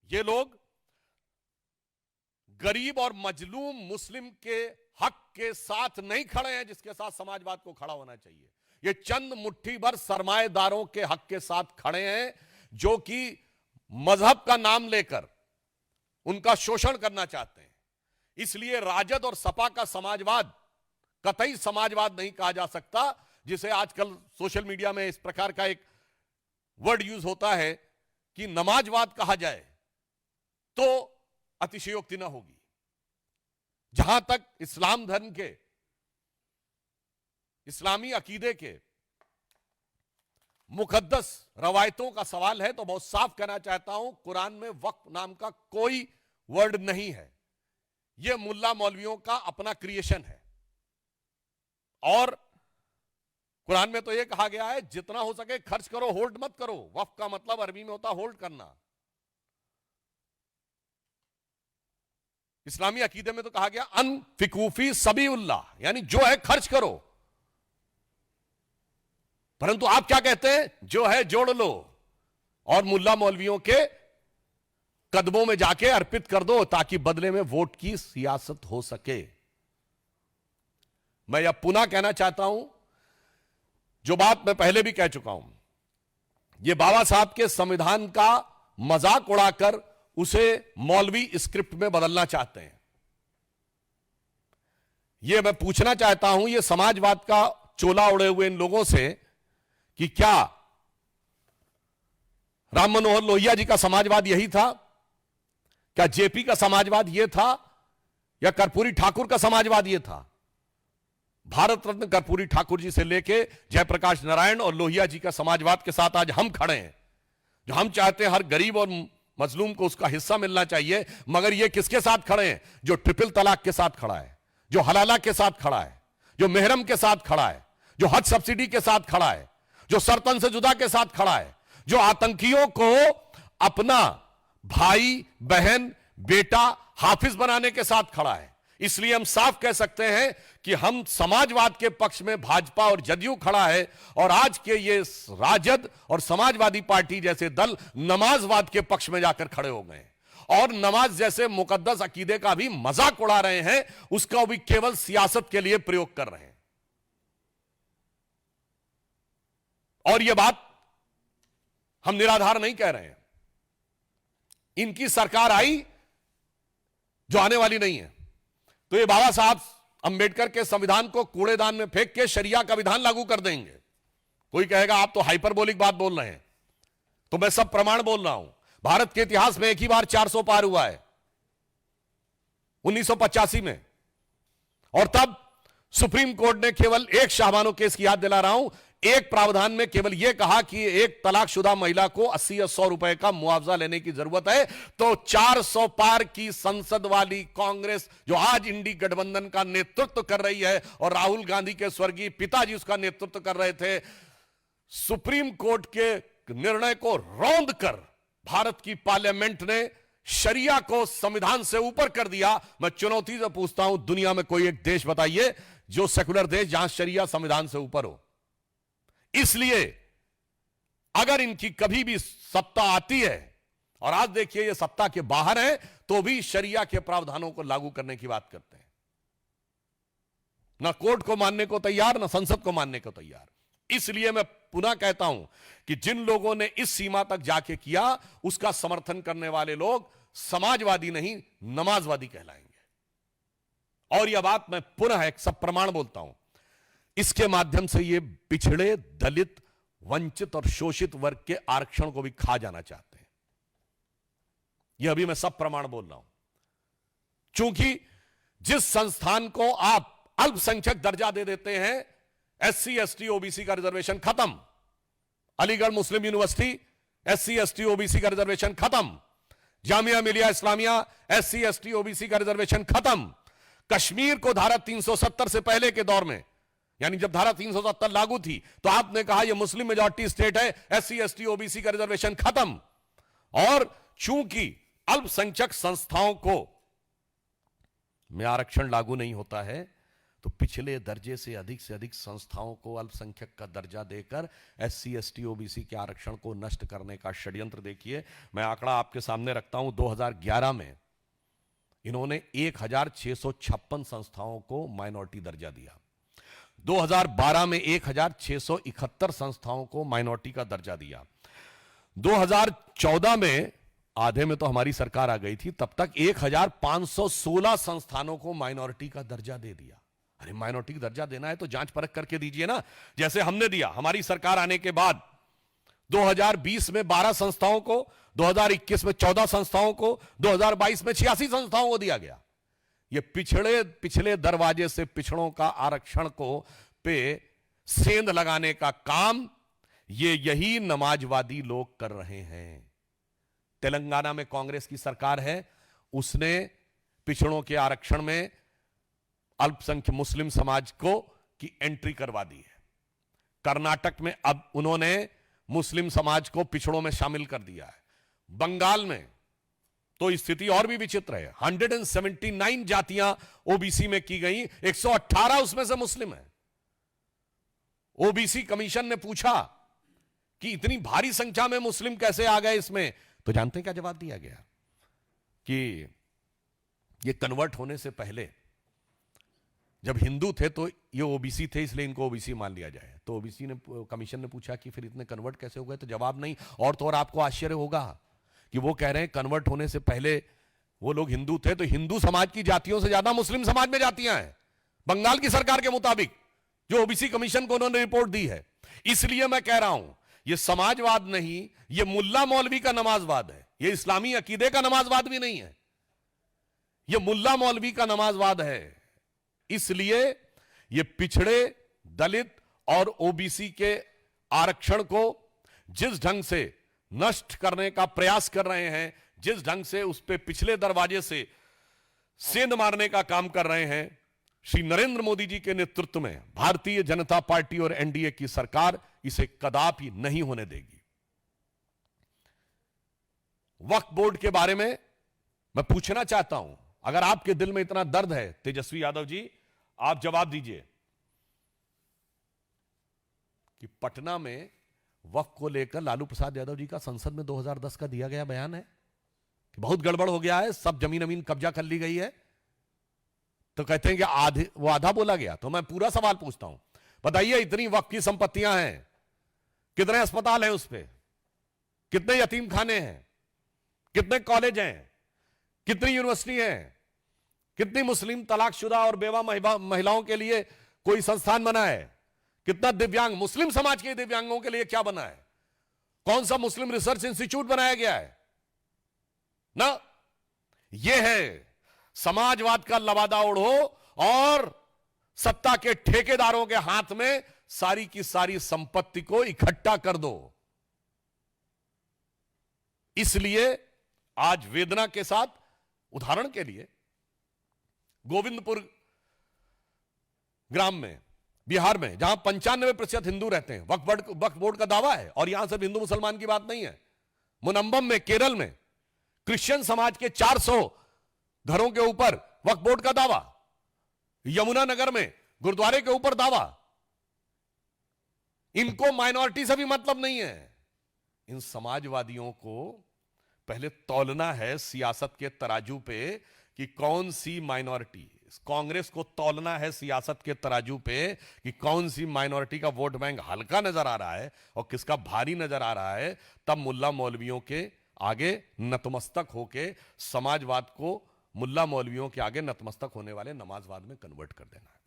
ये लोग गरीब और मजलूम मुस्लिम के हक के साथ नहीं खड़े हैं, जिसके साथ समाजवाद को खड़ा होना चाहिए। ये चंद मुट्ठी भर सरमाएदारों के हक के साथ खड़े हैं, जो कि मजहब का नाम लेकर उनका शोषण करना चाहते हैं। इसलिए राजद और सपा का समाजवाद कतई समाजवाद नहीं कहा जा सकता, जिसे आजकल सोशल मीडिया में इस प्रकार का एक वर्ड यूज होता है कि नमाजवाद कहा जाए तो अतिशयोक्ति न होगी। जहां तक इस्लाम धर्म के, इस्लामी अकीदे के मुकद्दस रवायतों का सवाल है तो बहुत साफ कहना चाहता हूं, कुरान में वक्फ नाम का कोई वर्ड नहीं है। यह मुल्ला मौलवियों का अपना क्रिएशन है। और कुरान में तो यह कहा गया है जितना हो सके खर्च करो, होल्ड मत करो। वक्फ का मतलब अरबी में होता होल्ड करना। इस्लामी अकीदे में तो कहा गया अनफिकूफी सबीउल्लाह, यानी जो है खर्च करो। परंतु आप क्या कहते हैं? जो है जोड़ लो और मुल्ला मौलवियों के कदमों में जाके अर्पित कर दो, ताकि बदले में वोट की सियासत हो सके। मैं यह पुनः कहना चाहता हूं, जो बात मैं पहले भी कह चुका हूं, यह बाबा साहब के संविधान का मजाक उड़ाकर उसे मौलवी स्क्रिप्ट में बदलना चाहते हैं। यह मैं पूछना चाहता हूं यह समाजवाद का चोला उड़े हुए इन लोगों से कि क्या राम मनोहर लोहिया जी का समाजवाद यही था? क्या जेपी का समाजवाद यह था? या कर्पूरी ठाकुर का समाजवाद यह था? भारत रत्न कर्पूरी ठाकुर जी से लेके जयप्रकाश नारायण और लोहिया जी का समाजवाद के साथ आज हम खड़े हैं, जो हम चाहते हैं हर गरीब और मजलूम को उसका हिस्सा मिलना चाहिए। मगर ये किसके साथ खड़े हैं? जो ट्रिपल तलाक के साथ खड़ा है, जो हलाला के साथ खड़ा है, जो मेहरम के साथ खड़ा है, जो हज सब्सिडी के साथ खड़ा है, जो सरतन से जुदा के साथ खड़ा है, जो आतंकियों को अपना भाई, बहन, बेटा, हाफिज बनाने के साथ खड़ा है। इसलिए हम साफ कह सकते हैं कि हम समाजवाद के पक्ष में भाजपा और जदयू खड़ा है, और आज के ये राजद और समाजवादी पार्टी जैसे दल नमाजवाद के पक्ष में जाकर खड़े हो गए और नमाज जैसे मुकद्दस अकीदे का भी मजाक उड़ा रहे हैं, उसका भी केवल सियासत के लिए प्रयोग कर रहे हैं। और यह बात हम निराधार नहीं कह रहे हैं। इनकी सरकार आई जो आने वाली नहीं है, तो ये बाबा साहब अंबेडकर के संविधान को कूड़ेदान में फेंक के शरिया का विधान लागू कर देंगे। कोई कहेगा आप तो हाइपरबोलिक बात बोल रहे हैं, तो मैं सब प्रमाण बोल रहा हूं। भारत के इतिहास में एक ही बार 400 पार हुआ है, 1985 में, और तब सुप्रीम कोर्ट ने केवल एक शाहबानो केस की याद दिला रहा हूं, एक प्रावधान में केवल यह कहा कि एक तलाकशुदा महिला को 80 या 100 रुपए का मुआवजा लेने की जरूरत है। तो 400 पार की संसद वाली कांग्रेस, जो आज इंडी गठबंधन का नेतृत्व कर रही है और राहुल गांधी के स्वर्गीय पिताजी उसका नेतृत्व कर रहे थे, सुप्रीम कोर्ट के निर्णय को रौंद कर भारत की पार्लियामेंट ने शरिया को संविधान से ऊपर कर दिया। मैं चुनौती से पूछता हूं, दुनिया में कोई एक देश बताइए जो सेकुलर देश जहां शरिया संविधान से ऊपर हो। इसलिए अगर इनकी कभी भी सत्ता आती है, और आज देखिए ये सत्ता के बाहर है, तो भी शरिया के प्रावधानों को लागू करने की बात करते हैं। ना कोर्ट को मानने को तैयार, ना संसद को मानने को तैयार। इसलिए मैं पुनः कहता हूं कि जिन लोगों ने इस सीमा तक जाके किया, उसका समर्थन करने वाले लोग समाजवादी नहीं, नमाजवादी कहलाएंगे। और यह बात मैं पुनः एक सब प्रमाण बोलता हूं, इसके माध्यम से ये पिछड़े, दलित, वंचित और शोषित वर्ग के आरक्षण को भी खा जाना चाहते हैं। यह अभी मैं सब प्रमाण बोल रहा हूं, क्योंकि जिस संस्थान को आप अल्पसंख्यक दर्जा दे देते हैं, SC ST OBC का रिजर्वेशन खत्म। अलीगढ़ मुस्लिम यूनिवर्सिटी SC ST OBC का रिजर्वेशन खत्म। Jamia Millia Islamia SC ST OBC का रिजर्वेशन खत्म। कश्मीर को धारा 370 से पहले के दौर में, यानी जब धारा 370 लागू थी, तो आपने कहा यह मुस्लिम मेजॉरिटी स्टेट है, SC ST OBC का रिजर्वेशन खत्म। और चूंकि अल्पसंख्यक संस्थाओं को में आरक्षण लागू नहीं होता है, तो पिछले दर्जे से अधिक संस्थाओं को अल्पसंख्यक का दर्जा देकर एससी, एसटी, ओबीसी के आरक्षण को नष्ट करने का षड्यंत्र देखिए। मैं आंकड़ा आपके सामने रखता हूं। 2011 में इन्होंने 1656 संस्थाओं को माइनॉरिटी दर्जा दिया। 2012 में 1671 संस्थाओं को माइनॉरिटी का दर्जा दिया। 2014 में, आधे में तो हमारी सरकार आ गई थी, तब तक 1516 संस्थानों को माइनॉरिटी का दर्जा दे दिया। अरे माइनॉरिटी का दर्जा देना है तो जांच परख करके दीजिए ना, जैसे हमने दिया। हमारी सरकार आने के बाद 2020 में 12 संस्थाओं को, 2021 में 14 संस्थाओं को, 2022 में 86 संस्थाओं को दिया गया। ये पिछले दरवाजे से पिछड़ों का आरक्षण को पे सेंध लगाने का काम यही नमाजवादी लोग कर रहे हैं। तेलंगाना में कांग्रेस की सरकार है, उसने पिछड़ों के आरक्षण में अल्पसंख्यक मुस्लिम समाज को की एंट्री करवा दी है। कर्नाटक में अब उन्होंने मुस्लिम समाज को पिछड़ों में शामिल कर दिया है। बंगाल में तो स्थिति और भी विचित्र है। 179 जातियां ओबीसी में की गई, 118 उसमें से मुस्लिम है। ओबीसी कमीशन ने पूछा कि इतनी भारी संख्या में मुस्लिम कैसे आ गए इसमें, तो जानते हैं क्या जवाब दिया गया? कि ये कन्वर्ट होने से पहले जब हिंदू थे तो ये ओबीसी थे, इसलिए इनको ओबीसी मान लिया जाए। तो ओबीसी ने, कमीशन ने पूछा कि फिर इतने कन्वर्ट कैसे हो गए, तो जवाब नहीं। और तो और आपको आश्चर्य होगा कि वो कह रहे हैं कन्वर्ट होने से पहले वो लोग हिंदू थे, तो हिंदू समाज की जातियों से ज्यादा मुस्लिम समाज में जातियां हैं, बंगाल की सरकार के मुताबिक, जो ओबीसी कमीशन को उन्होंने रिपोर्ट दी है। इसलिए मैं कह रहा हूं, ये समाजवाद नहीं, ये मुल्ला मौलवी का नमाजवाद है। ये इस्लामी अकीदे का नमाजवाद भी नहीं है, ये मुल्ला मौलवी का नमाजवाद है। इसलिए ये पिछड़े, दलित और ओबीसी के आरक्षण को जिस ढंग से नष्ट करने का प्रयास कर रहे हैं, जिस ढंग से उस पे पिछले दरवाजे से सेंध मारने का काम कर रहे हैं, श्री नरेंद्र मोदी जी के नेतृत्व में भारतीय जनता पार्टी और एनडीए की सरकार इसे कदापि नहीं होने देगी। वक्फ बोर्ड के बारे में मैं पूछना चाहता हूं, अगर आपके दिल में इतना दर्द है तेजस्वी यादव जी, आप जवाब दीजिए कि पटना में वक्फ को लेकर लालू प्रसाद यादव जी का संसद में 2010 का दिया गया बयान है कि बहुत गड़बड़ हो गया है, सब जमीन कब्जा कर ली गई है। तो कहते हैं कि वो आधा बोला गया। तो मैं पूरा सवाल पूछता हूं, बताइए, इतनी वक्फ की संपत्तियां हैं, कितने अस्पताल हैं उस पर, कितने यतीम खाने हैं, कितने कॉलेज हैं, कितनी यूनिवर्सिटी हैं, कितनी मुस्लिम तलाकशुदा और बेवा महिलाओं के लिए कोई संस्थान बना है, कितना दिव्यांग, मुस्लिम समाज के दिव्यांगों के लिए क्या बना है, कौन सा मुस्लिम रिसर्च इंस्टीट्यूट बनाया गया है ना। यह है समाजवाद का लबादा ओढ़ो और सत्ता के ठेकेदारों के हाथ में सारी की सारी संपत्ति को इकट्ठा कर दो। इसलिए आज वेदना के साथ, उदाहरण के लिए गोविंदपुर ग्राम में, बिहार में, जहां 95% हिंदू रहते हैं, वक्फ बोर्ड का दावा है। और यहां सिर्फ हिंदू मुसलमान की बात नहीं है। मुनम्बम में, केरल में, क्रिश्चियन समाज के 400 घरों के ऊपर वक्फ बोर्ड का दावा। यमुनानगर में गुरुद्वारे के ऊपर दावा। इनको माइनॉरिटी से भी मतलब नहीं है। इन समाजवादियों को पहले तौलना है सियासत के तराजू पे कि कौन सी माइनॉरिटी, कांग्रेस को तौलना है सियासत के तराजू पे कि कौन सी माइनॉरिटी का वोट बैंक हल्का नजर आ रहा है और किसका भारी नजर आ रहा है। तब मुल्ला मौलवियों के आगे नतमस्तक होके समाजवाद को मुल्ला मौलवियों के आगे नतमस्तक होने वाले नमाजवाद में कन्वर्ट कर देना है।